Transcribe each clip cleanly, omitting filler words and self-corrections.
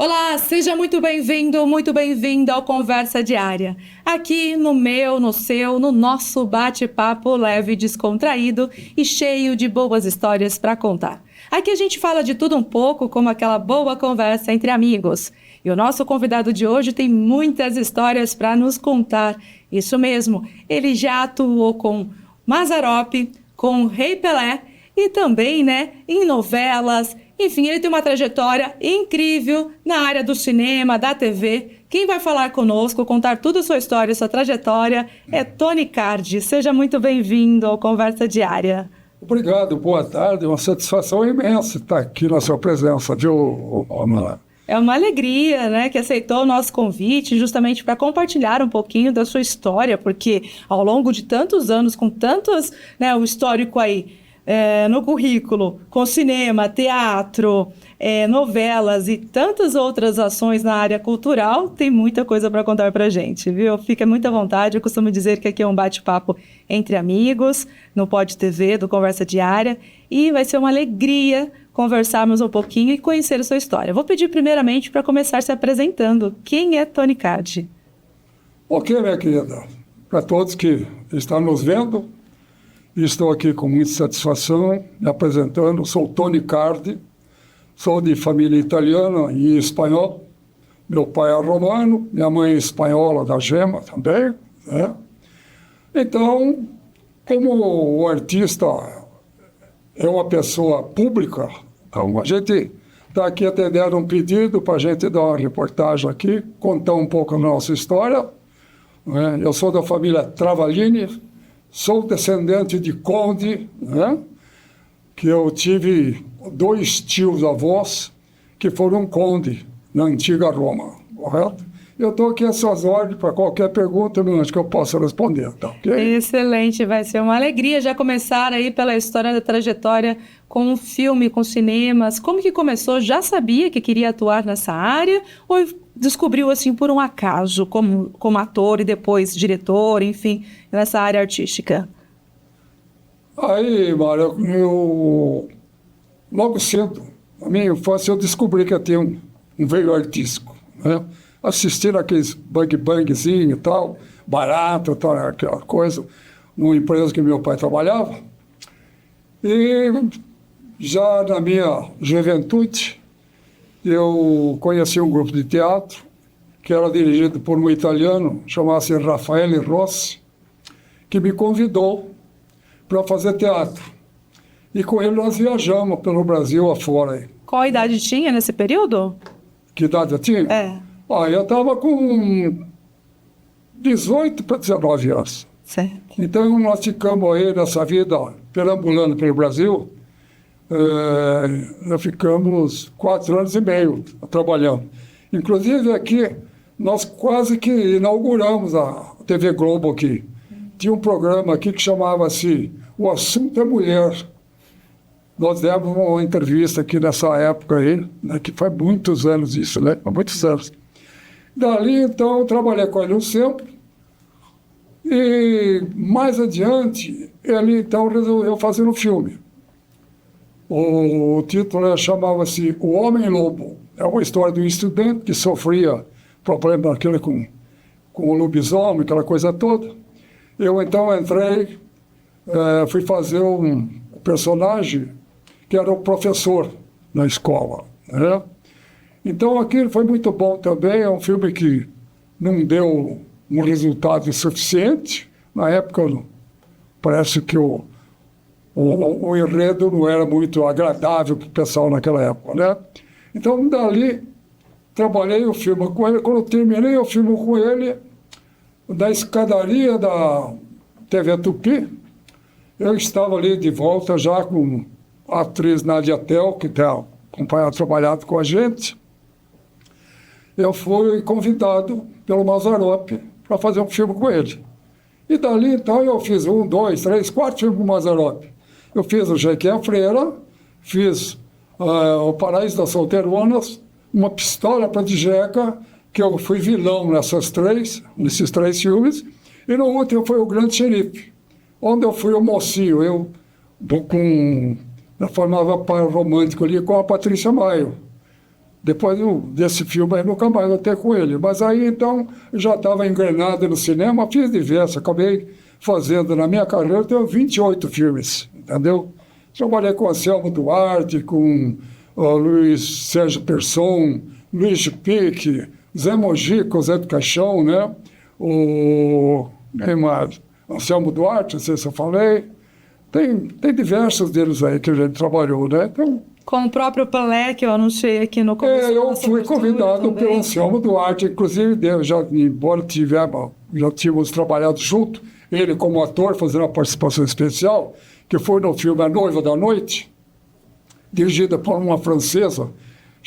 Olá, seja muito bem-vindo, muito bem-vinda ao Conversa Diária. Aqui no meu, no seu, no nosso bate-papo leve e descontraído e cheio de boas histórias para contar. Aqui a gente fala de tudo um pouco, como aquela boa conversa entre amigos. E o nosso convidado de hoje tem muitas histórias para nos contar. Isso mesmo, ele já atuou com Mazzaropi, com Rei Pelé e também, em novelas. Enfim, ele tem uma trajetória incrível na área do cinema, da TV. Quem vai falar conosco, contar tudo a sua história, sua trajetória, é Tony Cardi. Seja muito bem-vindo ao Conversa Diária. Obrigado, boa tarde. Uma satisfação imensa estar aqui na sua presença, viu, Amanda? É uma alegria, que aceitou o nosso convite justamente para compartilhar um pouquinho da sua história, porque ao longo de tantos anos, com tantos, o histórico aí, no currículo, com cinema, teatro, novelas e tantas outras ações na área cultural, tem muita coisa para contar para a gente, viu? Fica muito à vontade. Eu costumo dizer que aqui é um bate-papo entre amigos, no Pod TV, do Conversa Diária, e vai ser uma alegria conversarmos um pouquinho e conhecer a sua história. Vou pedir primeiramente para começar se apresentando. Quem é Tony Cardi? Ok, minha querida. Para todos que estão nos vendo, estou aqui com muita satisfação, me apresentando. Sou Tony Cardi, sou de família italiana e espanhol. Meu pai é romano, minha mãe é espanhola, da Gema também, né? Então, como o artista é uma pessoa pública, então a gente está aqui atendendo um pedido para a gente dar uma reportagem aqui, contar um pouco a nossa história, né? Eu sou da família Travaglini, sou descendente de conde, que eu tive 2 tios-avós que foram conde na antiga Roma, correto? Eu estou aqui a suas ordens para qualquer pergunta, acho que eu possa responder, tá ok? Excelente, vai ser uma alegria já começar aí pela história da trajetória com um filme, com cinemas. Como que começou? Já sabia que queria atuar nessa área ou descobriu assim por um acaso, como ator e depois diretor, enfim, nessa área artística? Aí, Mário, logo cedo, na minha infância, eu descobri que eu tinha um veio artístico, assistindo aqueles bang-bangzinho e tal, barato, tal, aquela coisa, numa empresa que meu pai trabalhava. E já na minha juventude, eu conheci um grupo de teatro que era dirigido por um italiano, chamado-se Raffaele Rossi, que me convidou para fazer teatro. E com ele nós viajamos pelo Brasil afora. Qual a idade tinha nesse período? Que idade eu tinha? Eu estava com 18 para 19 anos. Certo. Então nós ficamos aí nessa vida perambulando pelo Brasil. Nós ficamos 4 anos e meio trabalhando. Inclusive aqui, nós quase que inauguramos a TV Globo aqui. Tinha um programa aqui que chamava-se O Assunto é Mulher. Nós demos uma entrevista aqui nessa época aí, que faz muitos anos isso, Há muitos anos. Dali, então, eu trabalhei com ele um tempo. E mais adiante, ele então resolveu fazer um filme. O título chamava-se O Homem-Lobo. É uma história de um estudante que sofria problema daquele com o lobisomem, aquela coisa toda. Eu então entrei, fui fazer um personagem que era o professor na escola, Então aquilo foi muito bom também, é um filme que não deu um resultado suficiente. Na época, parece que o enredo não era muito agradável para o pessoal naquela época, Então, dali, trabalhei o filme com ele. Quando eu terminei o filme com ele, da escadaria da TV Tupi, eu estava ali de volta já com a atriz Nadia Tel, que trabalhado com a gente. Eu fui convidado pelo Mazzaropi para fazer um filme com ele. E dali, então, eu fiz 1, 2, 3, 4 filmes com o Mazzaropi. Eu fiz o Jequié Freira, fiz O Paraíso das Solteironas, Uma Pistola para Dijeca, que eu fui vilão nesses 3 filmes, e no último foi O Grande Xerife, onde eu fui o mocinho, eu formava par romântico ali com a Patrícia Maio. Depois desse filme, aí nunca mais voltei com ele. Mas aí, então, eu já estava engrenado no cinema, fiz diversos. Acabei fazendo, na minha carreira, eu tenho 28 filmes, entendeu? Trabalhei com Anselmo Duarte, com Luiz Sérgio Persson, Luiz Pique, Zé Mojica, Zé do Caixão, né? Quem mais? Anselmo Duarte, não sei se eu falei. Tem diversos deles aí que a gente trabalhou, né? Então, com o próprio Pelé, que eu anunciei aqui no começo. Eu fui convidado pelo Anselmo Duarte, inclusive, embora já tínhamos trabalhado junto, ele como ator, fazendo uma participação especial, que foi no filme A Noiva da Noite, dirigida por uma francesa,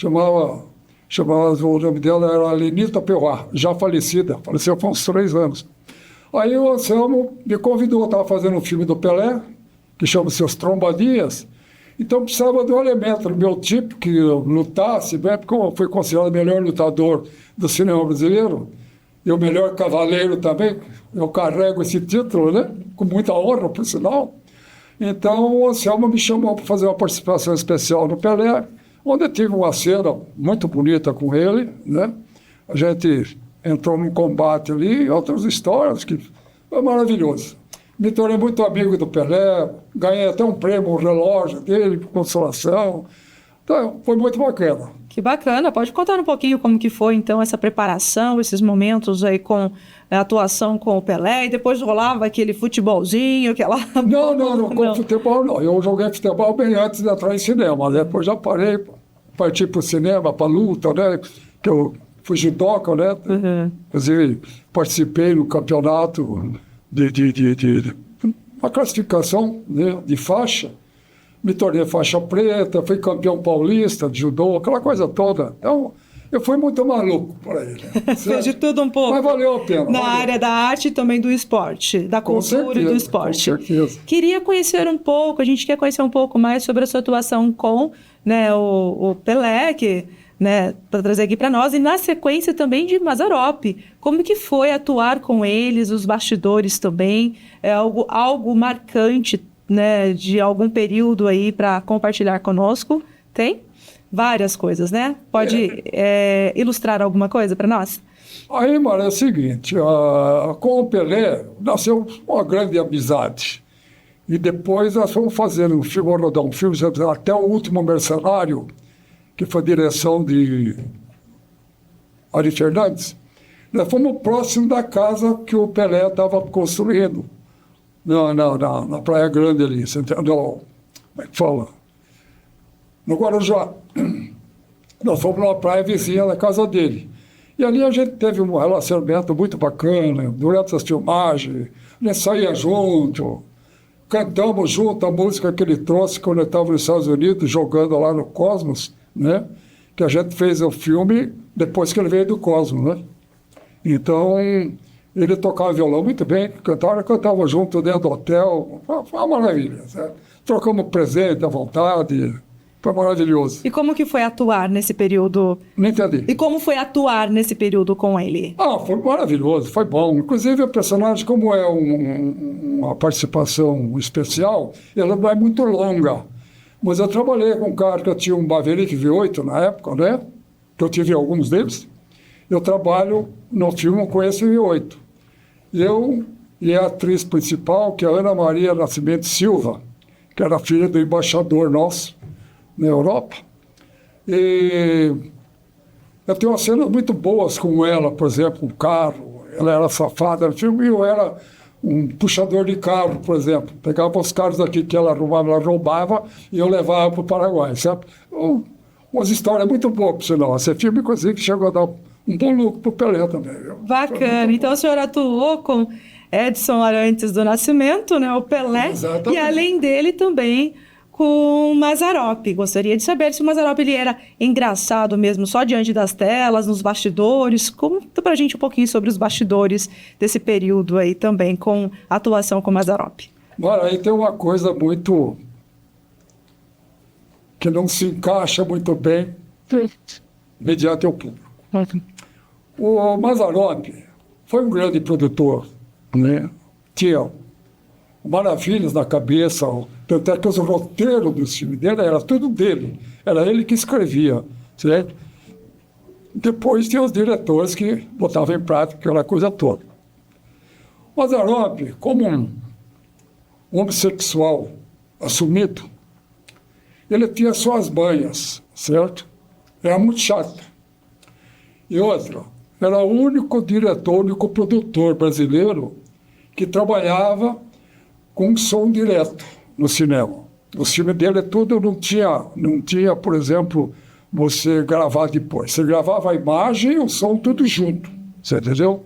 o nome dela era Lenita Perrois, já falecida, faleceu há uns 3 anos. Aí o Anselmo me convidou, estava fazendo um filme do Pelé, que chama-se As Trombadinhas, então precisava de um elemento do meu tipo que lutasse, bem, porque eu fui considerado o melhor lutador do cinema brasileiro, e o melhor cavaleiro também, eu carrego esse título, né? Com muita honra, por sinal. Então o Anselmo me chamou para fazer uma participação especial no Pelé, onde eu tive uma cena muito bonita com ele, né? A gente entrou num combate ali, outras histórias, que foi maravilhoso. Me tornei muito amigo do Pelé, ganhei até um prêmio, um relógio dele, por consolação. Então, foi muito bacana. Que bacana. Pode contar um pouquinho como que foi, então, essa preparação, esses momentos aí com a atuação com o Pelé, e depois rolava aquele futebolzinho, aquela... Não, com futebol não. Eu joguei futebol bem antes de entrar em cinema, né? Depois já parti para o cinema, para a luta, né? Que eu fui judoca, né? Uhum. Inclusive, participei no campeonato de uma classificação, né, de faixa, me tornei faixa preta, fui campeão paulista de judô, aquela coisa toda. Então, eu fui muito maluco por aí. Né? Fez de tudo um pouco. Mas valeu a pena. Na área da arte e também do esporte, da cultura e do esporte. Com certeza. Queria conhecer um pouco, a gente quer conhecer um pouco mais sobre a sua atuação com, né, o Pelé, que... né, para trazer aqui para nós, e na sequência também de Mazzaropi. Como que foi atuar com eles, os bastidores também? É algo marcante, né, de algum período aí para compartilhar conosco? Tem? Várias coisas, né? Pode ilustrar alguma coisa para nós? Aí, Mara, é o seguinte, com o Pelé nasceu uma grande amizade. E depois nós fomos fazendo um filme, rodar um filme, até o Último Mercenário, que foi a direção de Ari Fernandes, nós fomos próximo da casa que o Pelé estava construindo, na Praia Grande ali, você entendeu? Como é que fala? No Guarujá. Nós fomos numa praia vizinha da casa dele. E ali a gente teve um relacionamento muito bacana, durante as filmagens, a gente saía junto, cantamos junto a música que ele trouxe quando ele estava nos Estados Unidos, jogando lá no Cosmos, né? Que a gente fez o filme depois que ele veio do Cosmos, né? Então, ele tocava violão muito bem, cantava junto dentro do hotel, foi uma maravilha, certo? Trocamos presente à vontade, foi maravilhoso. E como que foi atuar nesse período? Não entendi. E como foi atuar nesse período com ele? Foi maravilhoso, foi bom. Inclusive, o personagem, como é uma participação especial, ela não é muito longa. Mas eu trabalhei com um cara que eu tinha um Maverick V8 na época, né? Que eu tive alguns deles. Eu trabalho no filme com esse V8. Eu e a atriz principal, que é a Ana Maria Nascimento Silva, que era filha do embaixador nosso na Europa. E eu tenho umas cenas muito boas com ela, por exemplo, um carro. Ela era safada no filme e eu era um puxador de carro, por exemplo. Pegava os carros aqui que ela roubava e eu levava para o Paraguai, sabe? Umas histórias muito boas, por sinal. Esse filme, inclusive, que chegou a dar um bom lucro para o Pelé também. Bacana. Então, o senhor atuou com Edson Arantes do Nascimento, né, o Pelé, exatamente. E além dele também com Mazzaropi. Gostaria de saber se o Mazzaropi ele era engraçado mesmo, só diante das telas, nos bastidores. Conta pra gente um pouquinho sobre os bastidores desse período aí também, com a atuação com o Mazzaropi. Bora, aí tem uma coisa muito... que não se encaixa muito bem mediante o público. O Mazzaropi foi um grande produtor, né? Tinha maravilhas na cabeça, tanto é que os roteiros do filme dele era tudo dele, era ele que escrevia, certo? Depois tinha os diretores que botavam em prática aquela coisa toda. Mazzaropi, como um homossexual assumido, ele tinha suas banhas, certo? Era muito chato. E outra, era o único diretor, o único produtor brasileiro que trabalhava com som direto no cinema. O filme dele tudo não tinha, por exemplo, você gravar depois. Você gravava a imagem e o som tudo junto, você entendeu?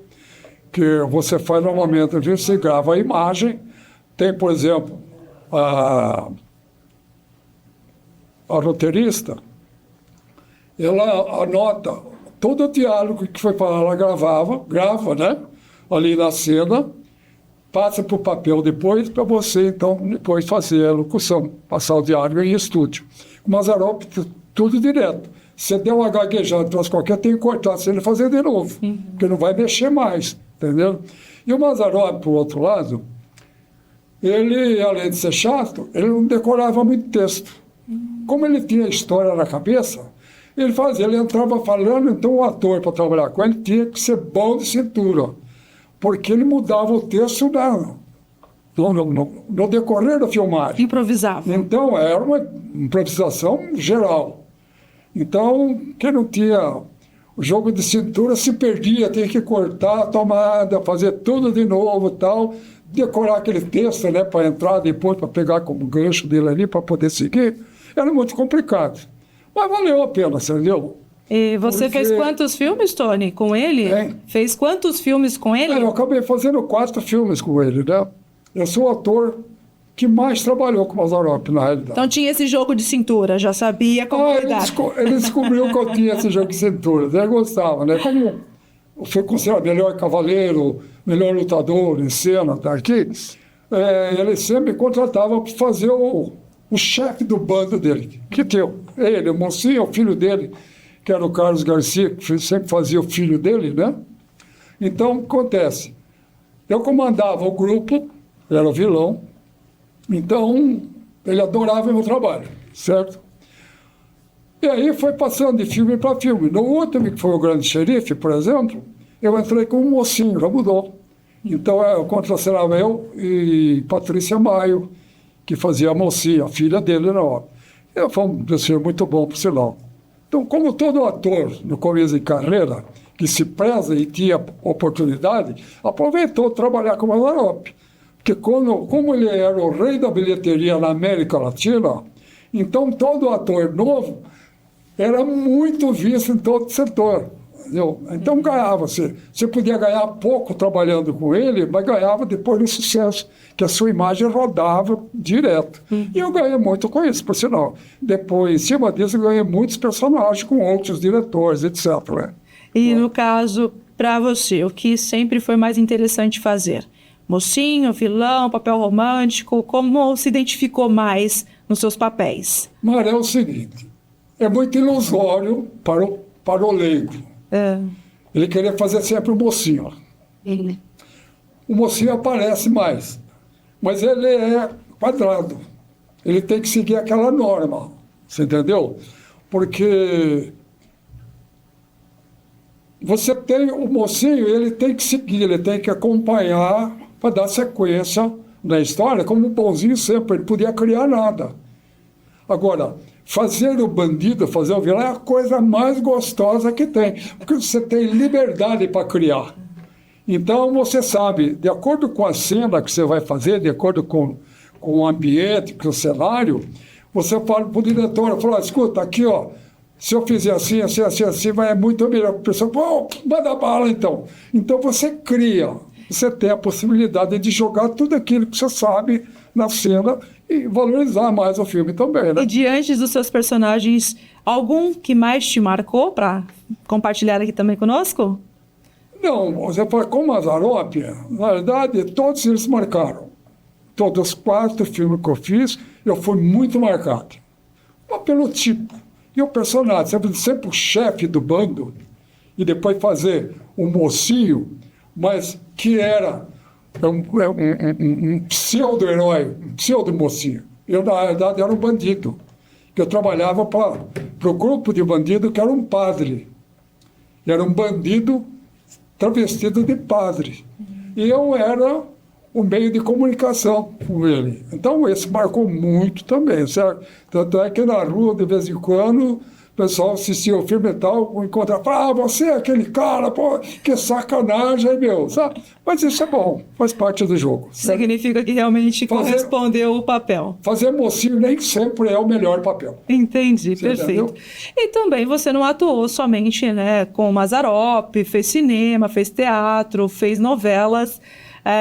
Que você faz normalmente, você grava a imagem, tem, por exemplo, a roteirista, ela anota todo o diálogo que foi falado, ela grava, né? Ali na cena, passa para o papel depois, para você, então, depois fazer a locução, passar o diálogo em estúdio. O Mazzaropi, tudo direto. Se deu uma gaguejada, trouxe qualquer, tem que cortar, se ele fazer de novo, porque não vai mexer mais, entendeu? E o Mazzaropi, por outro lado, ele, além de ser chato, ele não decorava muito texto. Como ele tinha história na cabeça, ele entrava falando, então o ator, para trabalhar com ele, tinha que ser bom de cintura, porque ele mudava o texto no decorrer da filmagem. Improvisava. Então, era uma improvisação geral. Então, quem não tinha o jogo de cintura se perdia, tinha que cortar a tomada, fazer tudo de novo e tal, decorar aquele texto, né, para entrar depois, para pegar como gancho dele ali, para poder seguir. Era muito complicado. Mas valeu a pena, entendeu? E você Porque... fez quantos filmes, Tony, com ele? Fez quantos filmes com ele? Eu acabei fazendo 4 filmes com ele, né? Eu sou o ator que mais trabalhou com o Mazzaropi, na realidade. Então tinha esse jogo de cintura, já sabia como lidar. Ele descobriu que eu tinha esse jogo de cintura, ele gostava, né? Como foi considerado melhor cavaleiro, melhor lutador em cena, tá aqui, ele sempre me contratava para fazer o chefe do bando dele, que deu. Ele, o mocinho, o filho dele, que era o Carlos Garcia, que sempre fazia o filho dele, né? Então, acontece, eu comandava o grupo, era o vilão, então ele adorava meu trabalho, certo? E aí foi passando de filme para filme. No último, que foi o Grande Xerife, por exemplo, eu entrei com um mocinho, já mudou. Então, eu contracenava eu e Patrícia Maio, que fazia a mocinha, a filha dele na obra. Foi um desfile muito bom, por sinal. Então, como todo ator no começo de carreira, que se preza e tinha oportunidade, aproveitou trabalhar com o Mazzaropi. Porque como ele era o rei da bilheteria na América Latina, então todo ator novo era muito visto em todo o setor. Entendeu? Então ganhava. Você podia ganhar pouco trabalhando com ele, mas ganhava depois do sucesso, que a sua imagem rodava direto. E eu ganhei muito com isso, por sinal. Depois, em cima disso, eu ganhei muitos personagens com outros diretores, etc. Né? E no caso, para você, o que sempre foi mais interessante fazer? Mocinho, vilão, papel romântico, como se identificou mais nos seus papéis? Mas é o seguinte, é muito ilusório para o leigo. Ele queria fazer sempre o mocinho. O mocinho aparece mais, mas ele é quadrado. Ele tem que seguir aquela norma, você entendeu? Porque você tem o mocinho, ele tem que seguir, ele tem que acompanhar para dar sequência na história, como um bonzinho sempre, ele podia criar nada. Agora, fazer o bandido, fazer o vilão é a coisa mais gostosa que tem, porque você tem liberdade para criar. Então, você sabe, de acordo com a cena que você vai fazer, de acordo com o ambiente, com o cenário, você fala para o diretor, fala, escuta, aqui, ó, se eu fizer assim, assim, assim, assim, vai muito melhor. A pessoa, pô, manda bala, então. Então, você cria, você tem a possibilidade de jogar tudo aquilo que você sabe na cena e valorizar mais o filme também, né? E diante dos seus personagens, algum que mais te marcou para compartilhar aqui também conosco? Não, você fala, com o Mazzaropi, na verdade, todos eles marcaram. Todos os 4 filmes que eu fiz, eu fui muito marcado. Mas pelo tipo. E o personagem, sempre o chefe do bando, e depois fazer um mocinho, mas que era um pseudo-herói, um pseudo-mocinho. Eu, na verdade, era um bandido. Eu trabalhava para o grupo de bandido, que era um padre. Era um bandido travestido de padre. E eu era o meio de comunicação com ele. Então, esse marcou muito também, certo? Tanto é que na rua, de vez em quando, o pessoal assistia o filme e tal, encontrava, você é aquele cara, pô, que sacanagem, meu, sabe? Mas isso é bom, faz parte do jogo. Significa que realmente correspondeu o papel. Fazer mocinho nem sempre é o melhor papel. Entendi, Você perfeito. entendeu? E também você não atuou somente, né, com o Mazzaropi, fez cinema, fez teatro, fez novelas,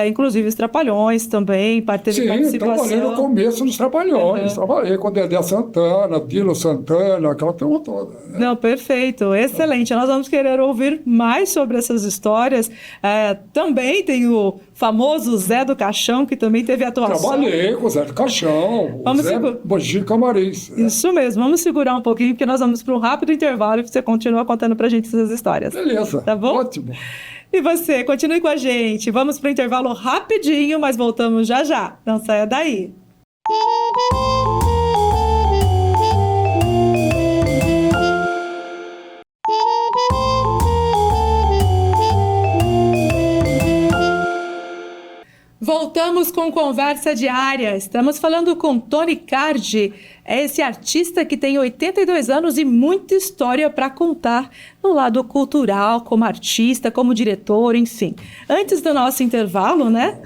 inclusive os Trapalhões também, teve participação. Trabalhei no começo dos Trapalhões, trabalhei com Dedé Santana, Dilo Santana, aquela turma toda. Né? Não, perfeito, excelente. Nós vamos querer ouvir mais sobre essas histórias. Também tem o famoso Zé do Caixão, que também teve atuação. Trabalhei com o Zé do Caixão, o Zé Mojica Marins. Isso mesmo, vamos segurar um pouquinho, porque nós vamos para um rápido intervalo e você continua contando para a gente essas histórias. Beleza, tá bom? Ótimo. E você, continue com a gente. Vamos para o intervalo rapidinho, mas voltamos já já. Não saia daí. Voltamos com Conversa Diária. Estamos falando com Tony Cardi, esse artista que tem 82 anos e muita história para contar no lado cultural, como artista, como diretor, enfim. Antes do nosso intervalo, né?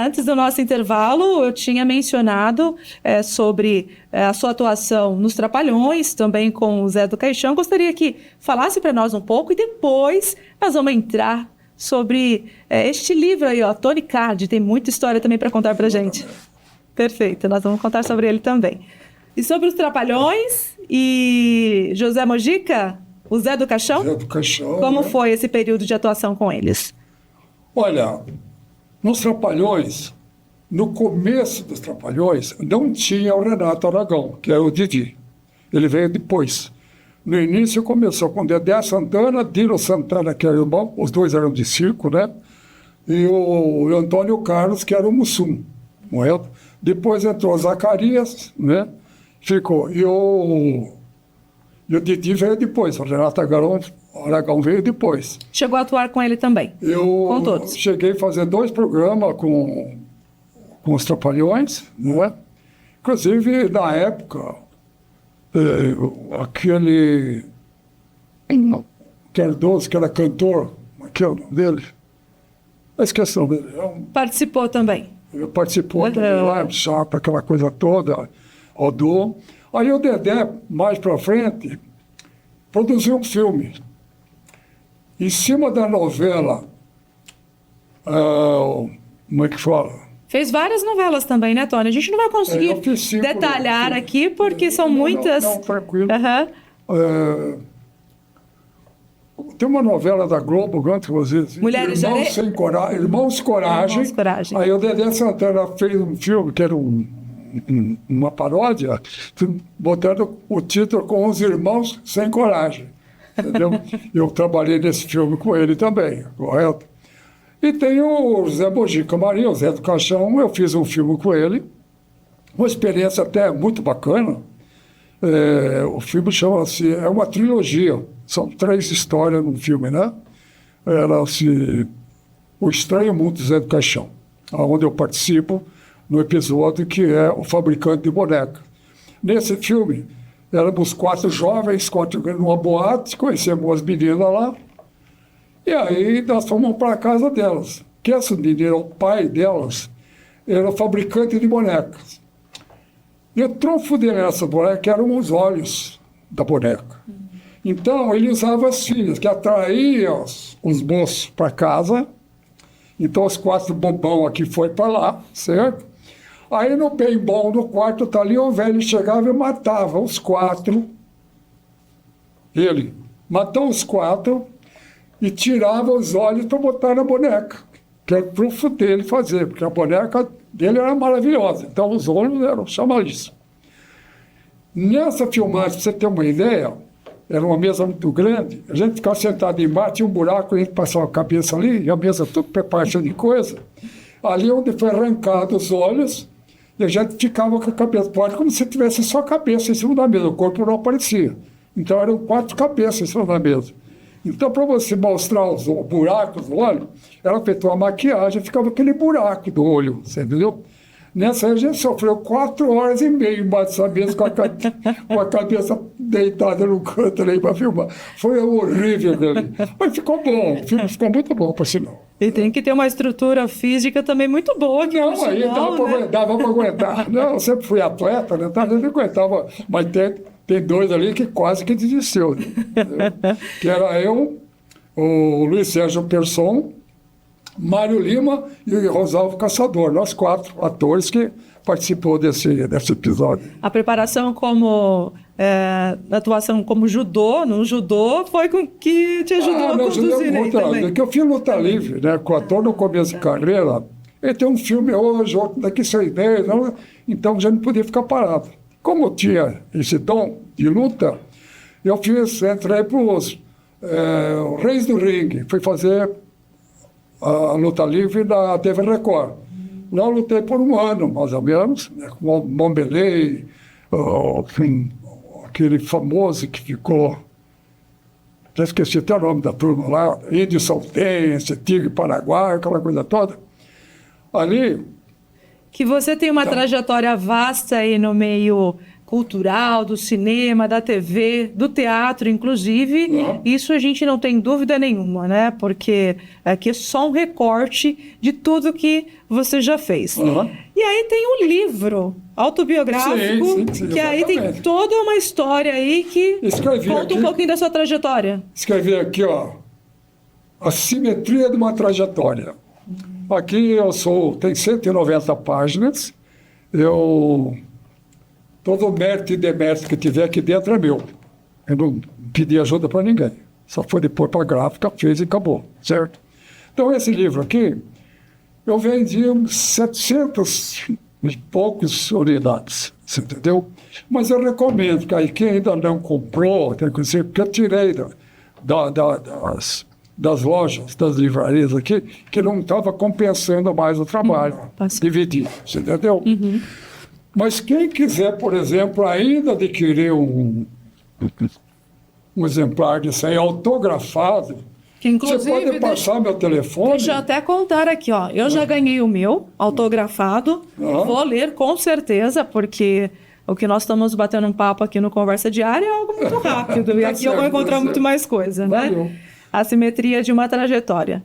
Antes do nosso intervalo, eu tinha mencionado sobre a sua atuação nos Trapalhões, também com o Zé do Caixão. Gostaria que falasse para nós um pouco e depois nós vamos entrar sobre este livro aí, ó, Tony Cardi, tem muita história também para contar para gente. Perfeito, nós vamos contar sobre ele também. E sobre os Trapalhões e José Mojica, o Zé do Caixão? Zé do Caixão. Como foi esse período de atuação com eles? Olha, nos Trapalhões, no começo dos Trapalhões, não tinha o Renato Aragão, que era o Didi. Ele veio depois. No início começou com Dedé Santana, Dilo Santana, que era irmão, os dois eram de circo, né? E o Antônio Carlos, que era o Mussum. Depois entrou o Zacarias, né? Ficou. E o Didi veio depois, o Renato Aragão veio depois. Chegou a atuar com ele também? Com todos? Cheguei a fazer 2 programas com os Trapalhões, não é? Inclusive, na época, aquele Cardoso, que era cantor, que é o nome dele? A esqueci o nome dele. Participou também? Participou também lá, chapa, aquela coisa toda, Odô. Aí o Dedé, mais pra frente, produziu um filme. Em cima da novela, como é que fala? Fez várias novelas também, né, Tony? A gente não vai conseguir detalhar aqui, porque são muitas. Não, tranquilo. Tem uma novela da Globo, Mulheres Irmãos Sem Coragem. Irmãos Coragem. Aí o Dedé Santana fez um filme que era uma paródia, botando o título com Os Irmãos Sem Coragem. Entendeu? Eu trabalhei nesse filme com ele também, correto? E tem o Zé Mojica Maria, o Zé do Caixão, eu fiz um filme com ele, uma experiência até muito bacana. O filme chama-se, é uma trilogia, são 3 histórias no filme, né? Era-se O Estranho Mundo do Zé do Caixão, onde eu participo no episódio que é O Fabricante de Boneca. Nesse filme, éramos 4 jovens, 4 numa boate, conhecemos as meninas lá, e aí nós fomos para a casa delas. Que essa menina, o pai delas, era fabricante de bonecas. E o trunfo dessa boneca eram os olhos da boneca. Então, ele usava as filhas, que atraíam os moços para casa. Então, os 4 bobão aqui foi para lá, certo? Aí, no bem bom, no quarto, tá ali, o velho chegava e matava os 4. Ele matou os 4 e tirava os olhos para botar na boneca, que era o trunfo dele fazer, porque a boneca dele era maravilhosa. Então, os olhos eram chamariz. Nessa filmagem, para você ter uma ideia, era uma mesa muito grande, a gente ficava sentado embaixo, tinha um buraco, a gente passava a cabeça ali, e a mesa tudo preparada de coisa. Ali onde foi arrancado os olhos, e a gente ficava com a cabeça fora, como se tivesse só a cabeça em cima da mesa, o corpo não aparecia. Então eram 4 cabeças em cima da mesa. Então, para você mostrar os buracos do olho, ela fez uma maquiagem, ficava aquele buraco do olho, você entendeu? Nessa aí a gente sofreu 4 horas e meia embaixo dessa mesa com a cabeça deitada no canto ali para filmar. Foi horrível dele. Mas ficou bom, ficou muito bom, por sinal. E tem que ter uma estrutura física também muito boa. Que Não, aí dava para aguentar. Não, eu sempre fui atleta, né? Então a gente aguentava. Mas tem dois ali que quase que desistiu. Né? Que era eu, o Luiz Sérgio Persson, Mário Lima e o Rosalvo Caçador, nós 4 atores que participou desse episódio. A preparação como atuação como judô, no judô, foi com que te ajudou a conduzir muito, também. Porque eu fiz luta livre, né? Com o ator no começo de carreira, ele tem um filme hoje, outro daqui 6 meses, então já não podia ficar parado. Como eu tinha esse dom de luta, eu entrei para os Reis do Ringue, fui fazer a luta livre da TV Record. Lá eu lutei por 1 ano, mais ou menos, né, com o Mombelei, aquele famoso que ficou, já esqueci até o nome da turma lá, Índio Soltense, Tigre Paraguai, aquela coisa toda. Ali... Que você tem uma trajetória vasta aí no meio cultural, do cinema, da TV, do teatro, inclusive. Isso a gente não tem dúvida nenhuma, né? Porque aqui é só um recorte de tudo que você já fez. E aí tem um livro autobiográfico, sim, que aí tem toda uma história aí que conta um pouquinho da sua trajetória. Escrevi aqui, ó, a simetria de uma trajetória. Aqui tem 190 páginas, todo o mérito e demérito que tiver aqui dentro é meu. Eu não pedi ajuda para ninguém. Só foi depois para a gráfica, fez e acabou, certo? Então, esse livro aqui, eu vendi uns 700 e poucos unidades, você entendeu? Mas eu recomendo que aí quem ainda não comprou, tem que dizer, porque eu tirei das lojas, das livrarias aqui, que não estava compensando mais o trabalho, dividir, você entendeu? Mas quem quiser, por exemplo, ainda adquirir um exemplar disso aí autografado, que, inclusive, você pode passar meu telefone. Deixa eu até contar aqui, ó. Eu já ganhei o meu autografado. Vou ler com certeza, porque o que nós estamos batendo um papo aqui no Conversa Diária é algo muito rápido. E aqui eu vou encontrar muito mais coisa, né? Valeu. A simetria de uma trajetória.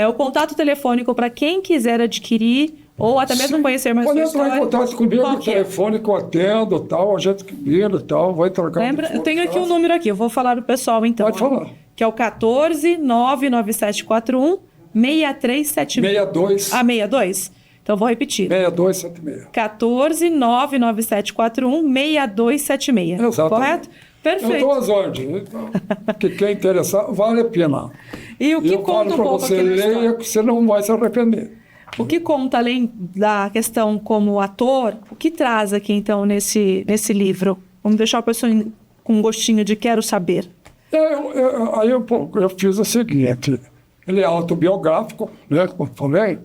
O contato telefônico para quem quiser adquirir ou até mesmo conhecer mais sua história. Pode entrar em contato comigo no telefone que eu atendo, tal, a gente que vira e tal, vai trocar. Lembra? Eu tenho aqui um número aqui, eu vou falar do pessoal então. Pode falar. Que é o 14 99741 6376. 62. 62? Então vou repetir. 6276. 14 99741 6276. Exato. Correto? Perfeito. Eu estou às ordens. Que quem interessar, vale a pena. E o que conta um pouco você aqui na história? leia que você não vai se arrepender. O que conta, além da questão como ator, o que traz aqui, então, nesse livro? Vamos deixar a pessoa com um gostinho de quero saber. Aí eu fiz o seguinte, ele é autobiográfico, né, como eu falei,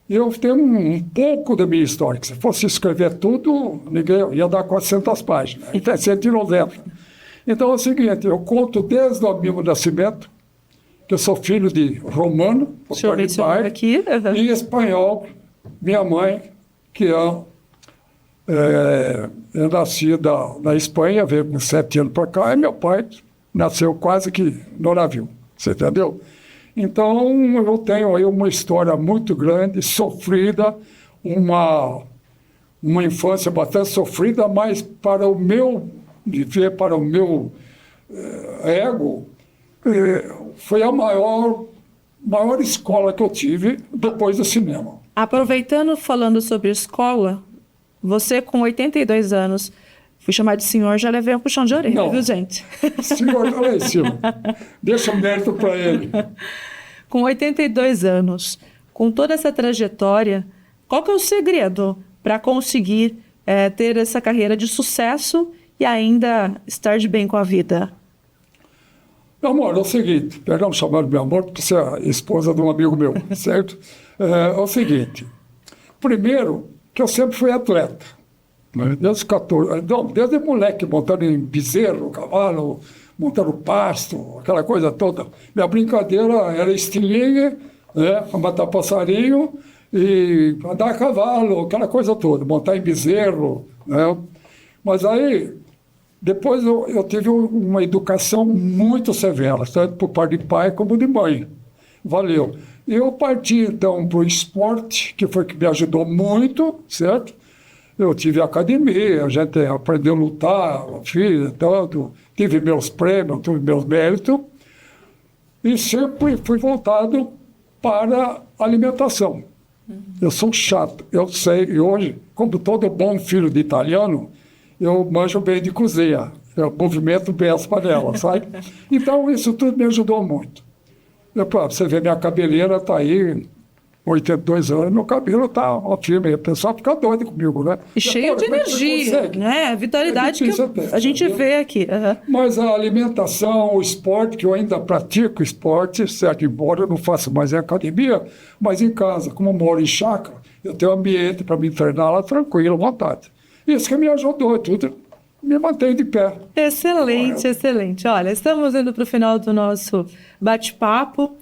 e eu tenho um pouco da minha história, que se fosse escrever tudo, ninguém ia dar 400 páginas, então é 190. Então é o seguinte, eu conto desde o meu nascimento, que eu sou filho de romano, por pai, aqui. E espanhol, minha mãe, que é nascida na Espanha, veio com 7 anos para cá, e meu pai nasceu quase que no navio, você entendeu? Então, eu tenho aí uma história muito grande, sofrida, uma infância bastante sofrida, mas para o meu ego, foi a maior escola que eu tive depois do cinema. Aproveitando, falando sobre escola, você com 82 anos, fui chamar de senhor, já levei um puxão de orelha, viu, gente? Senhor, está lá em cima. Deixa o mérito para ele. Com 82 anos, com toda essa trajetória, qual que é o segredo para conseguir ter essa carreira de sucesso e ainda estar de bem com a vida? Meu amor, é o seguinte, perdão chamar de meu amor, porque você é a esposa de um amigo meu, certo? É o seguinte, primeiro, que eu sempre fui atleta, né? Desde 14, não, desde moleque, montando em bezerro, cavalo, montando pasto, aquela coisa toda. Minha brincadeira era estilingue, né, matar passarinho e andar a cavalo, aquela coisa toda, montar em bezerro, né? Mas aí, depois eu tive uma educação muito severa, tanto por parte de pai como de mãe. Valeu. E eu parti, então, para o esporte, que foi que me ajudou muito, certo? Eu tive academia, a gente aprendeu a lutar, fiz tanto, tive meus prêmios, tive meus méritos, e sempre fui voltado para a alimentação. Eu sou chato, eu sei, e hoje, como todo bom filho de italiano, eu manjo bem de cozinha, eu movimento bem as panelas, sabe? Então, isso tudo me ajudou muito. Você vê, minha cabeleira está aí, 82 anos, meu cabelo está firme. O pessoal fica doido comigo, né? E cheio de energia, né? Vitalidade que a gente vê aqui. Uhum. Mas a alimentação, o esporte, que eu ainda pratico esporte, certo? Embora eu não faça mais em academia, mas em casa, como eu moro em chácara, eu tenho ambiente para me treinar lá tranquilo, à vontade. Isso que me ajudou, tudo me mantém de pé. Excelente, excelente. Olha, estamos indo para o final do nosso bate-papo.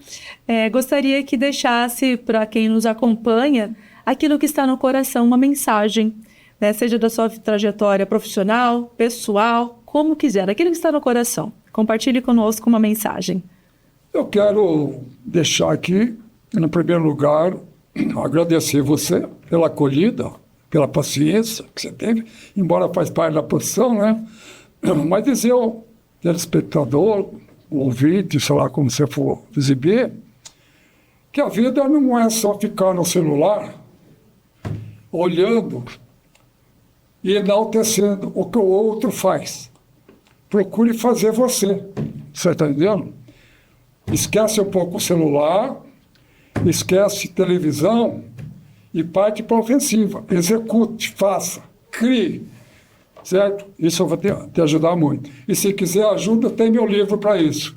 Gostaria que deixasse para quem nos acompanha aquilo que está no coração, uma mensagem, né? Seja da sua trajetória profissional, pessoal, como quiser, aquilo que está no coração. Compartilhe conosco uma mensagem. Eu quero deixar aqui, no primeiro lugar, agradecer você pela acolhida, pela paciência que você teve, embora faz parte da profissão, né? Mas dizer ao telespectador, o ouvinte, sei lá como você for exibir, que a vida não é só ficar no celular, olhando e enaltecendo o que o outro faz. Procure fazer você. Você está entendendo? Esquece um pouco o celular, esquece televisão, e parte para a ofensiva. Execute, faça, crie, certo? Isso vai te ajudar muito. E se quiser ajuda, tem meu livro para isso.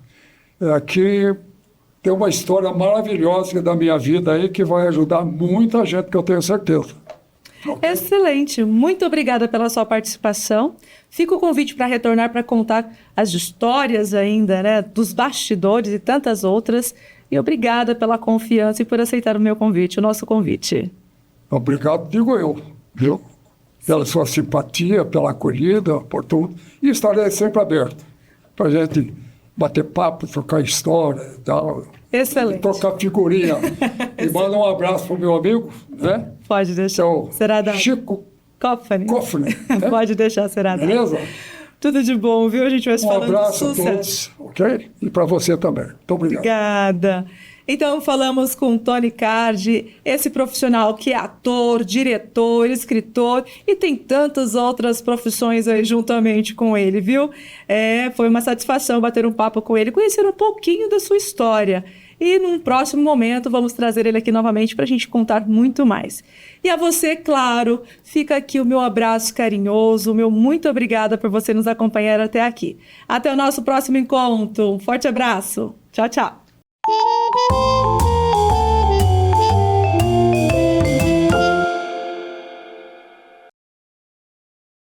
Aqui tem uma história maravilhosa da minha vida aí que vai ajudar muita gente, que eu tenho certeza. Okay? Excelente. Muito obrigada pela sua participação. Fica o convite para retornar para contar as histórias ainda, né, dos bastidores e tantas outras. E obrigada pela confiança e por aceitar o meu convite, o nosso convite. Obrigado, digo eu, viu? Pela sua simpatia, pela acolhida, por tudo. E estarei sempre aberto para a gente bater papo, trocar história e tal. Excelente. Trocar figurinha. E manda um abraço para o meu amigo, né? Pode deixar. Será da Chico Cofani. Né? Pode deixar, será da. Beleza? Tudo de bom, viu? A gente vai se falando. Um abraço sucesso. A todos, ok? E para você também. Muito obrigado. Obrigada. Então, falamos com Tony Cardi, esse profissional que é ator, diretor, escritor e tem tantas outras profissões aí juntamente com ele, viu? Foi uma satisfação bater um papo com ele, conhecer um pouquinho da sua história. E num próximo momento vamos trazer ele aqui novamente para a gente contar muito mais. E a você, claro, fica aqui o meu abraço carinhoso, o meu muito obrigada por você nos acompanhar até aqui. Até o nosso próximo encontro. Um forte abraço. Tchau, tchau.